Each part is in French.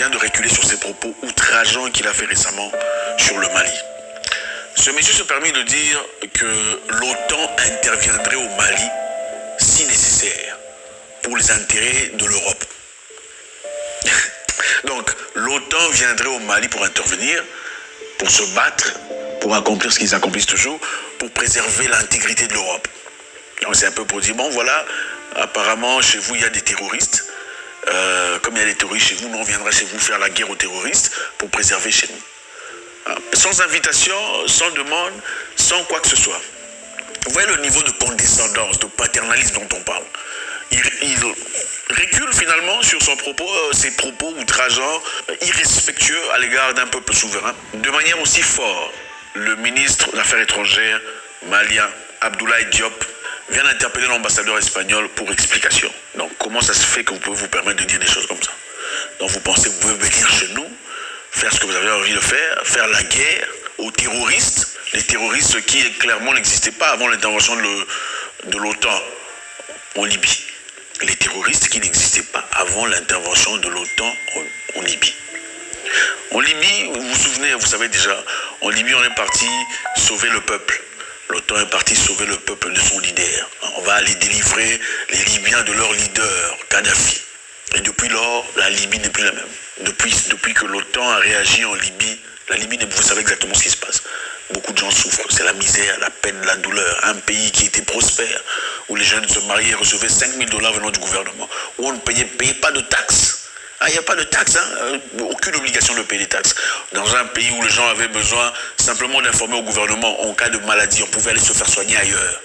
vient de reculer sur ses propos outrageants qu'il a fait récemment sur le Mali. Ce monsieur se permet de dire que l'OTAN interviendrait au Mali si nécessaire pour les intérêts de l'Europe. Donc l'OTAN viendrait au Mali pour intervenir, pour se battre, pour accomplir ce qu'ils accomplissent toujours, pour préserver l'intégrité de l'Europe. Donc c'est un peu pour dire, bon voilà, apparemment chez vous il y a des terroristes, comme il y a des terroristes chez vous, nous on viendra chez vous faire la guerre aux terroristes pour préserver chez nous. Sans invitation, sans demande, sans quoi que ce soit. Vous voyez le niveau de condescendance, de paternalisme dont on parle. Il recule finalement sur son propos, ses propos outrageants, irrespectueux à l'égard d'un peuple souverain. De manière aussi forte, le ministre des Affaires étrangères malien, Abdoulaye Diop, vient d'interpeller l'ambassadeur espagnol pour explication. Donc comment ça se fait que vous pouvez vous permettre de dire des choses comme ça? Donc vous pensez que vous pouvez venir chez nous, faire ce que vous avez envie de faire la guerre aux terroristes, les terroristes qui clairement n'existaient pas avant l'intervention de l'OTAN en Libye. Les terroristes qui n'existaient pas avant l'intervention de l'OTAN en Libye. En Libye, vous vous souvenez, vous savez déjà, en Libye on est parti sauver le peuple. L'OTAN est parti sauver le peuple de son leader. On va aller délivrer les Libyens de leur leader, Kadhafi. Et depuis lors, la Libye n'est plus la même. Depuis que l'OTAN a réagi en Libye, la Libye, vous savez exactement ce qui se passe. Beaucoup de gens souffrent, c'est la misère, la peine, la douleur. Un pays qui était prospère, où les jeunes se mariaient et recevaient 5 000 $ venant du gouvernement, où on ne payait pas de taxes. Il n'y a pas de taxes, aucune obligation de payer des taxes. Dans un pays où les gens avaient besoin simplement d'informer au gouvernement en cas de maladie, on pouvait aller se faire soigner ailleurs,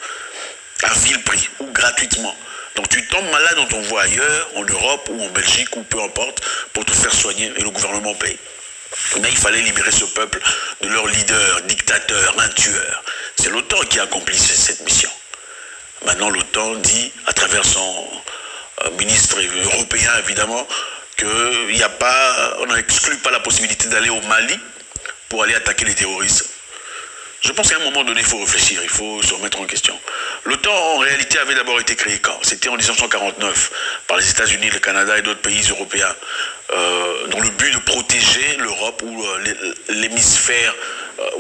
à vil prix ou gratuitement. Donc tu tombes malade dans ton voie ailleurs, en Europe ou en Belgique ou peu importe, pour te faire soigner et le gouvernement paye. Mais il fallait libérer ce peuple de leur leader, dictateur, un tueur. C'est l'OTAN qui a accompli cette mission. Maintenant l'OTAN dit, à travers son ministre européen évidemment, on n'exclut pas la possibilité d'aller au Mali pour aller attaquer les terroristes. Je pense qu'à un moment donné, il faut réfléchir, il faut se remettre en question. L'OTAN, en réalité, avait d'abord été créé quand? C'était en 1949 par les États-Unis, le Canada et d'autres pays européens, dans le but de protéger l'Europe ou l'hémisphère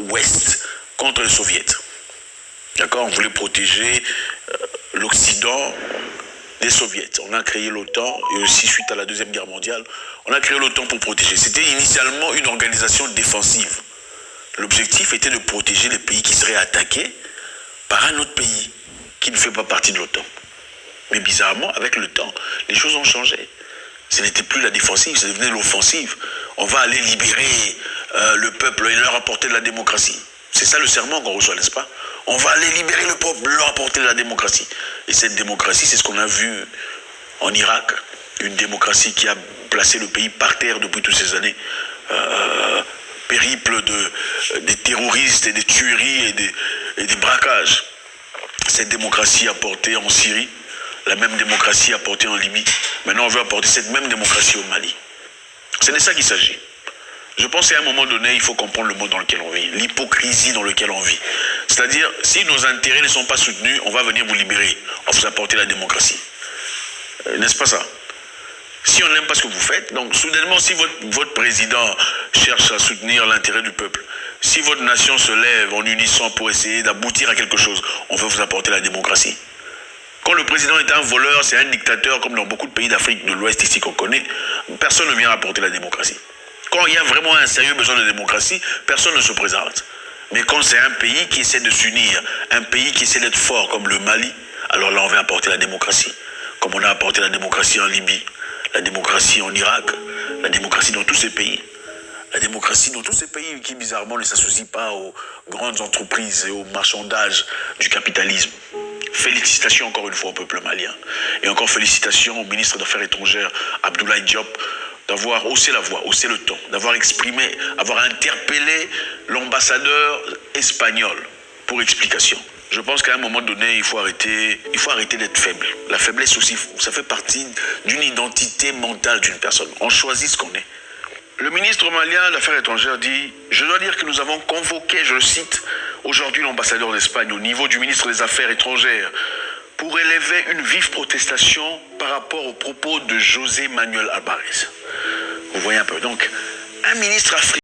ouest contre les soviets. D'accord? On voulait protéger l'Occident des soviets. On a créé l'OTAN, et aussi suite à la Deuxième Guerre mondiale, on a créé l'OTAN pour protéger. C'était initialement une organisation défensive. L'objectif était de protéger les pays qui seraient attaqués par un autre pays qui ne fait pas partie de l'OTAN. Mais bizarrement, avec le temps, les choses ont changé. Ce n'était plus la défensive, ça devenait l'offensive. On va aller libérer le peuple et leur apporter de la démocratie. C'est ça le serment qu'on reçoit, n'est-ce pas? On va aller libérer le peuple, leur apporter de la démocratie. Et cette démocratie, c'est ce qu'on a vu en Irak. Une démocratie qui a placé le pays par terre depuis toutes ces années. Périple des terroristes et des tueries et des braquages. Cette démocratie apportée en Syrie, la même démocratie apportée en Libye. Maintenant, on veut apporter cette même démocratie au Mali. C'est de ça qu'il s'agit. Je pense qu'à un moment donné, il faut comprendre le monde dans lequel on vit, l'hypocrisie dans laquelle on vit. C'est-à-dire, si nos intérêts ne sont pas soutenus, on va venir vous libérer, on va vous apporter la démocratie. N'est-ce pas ça? Si on n'aime pas ce que vous faites, donc soudainement, si votre président cherche à soutenir l'intérêt du peuple, si votre nation se lève en unisson pour essayer d'aboutir à quelque chose, on veut vous apporter la démocratie. Quand le président est un voleur, c'est un dictateur, comme dans beaucoup de pays d'Afrique de l'Ouest ici qu'on connaît, personne ne vient apporter la démocratie. Quand il y a vraiment un sérieux besoin de démocratie, personne ne se présente. Mais quand c'est un pays qui essaie de s'unir, un pays qui essaie d'être fort comme le Mali, alors là on vient apporter la démocratie. Comme on a apporté la démocratie en Libye, la démocratie en Irak, la démocratie dans tous ces pays. La démocratie dans tous ces pays qui bizarrement ne s'associent pas aux grandes entreprises et au marchandage du capitalisme. Félicitations encore une fois au peuple malien. Et encore félicitations au ministre des Affaires étrangères, Abdoulaye Diop, d'avoir haussé la voix, haussé le ton, d'avoir exprimé, avoir interpellé l'ambassadeur espagnol pour explication. Je pense qu'à un moment donné, il faut arrêter d'être faible. La faiblesse aussi, ça fait partie d'une identité mentale d'une personne. On choisit ce qu'on est. Le ministre malien des Affaires étrangères dit « Je dois dire que nous avons convoqué, je le cite, aujourd'hui l'ambassadeur d'Espagne au niveau du ministre des Affaires étrangères pour élever une vive protestation par rapport aux propos de José Manuel Álvarez. » Vous voyez un peu. Donc, un ministre africain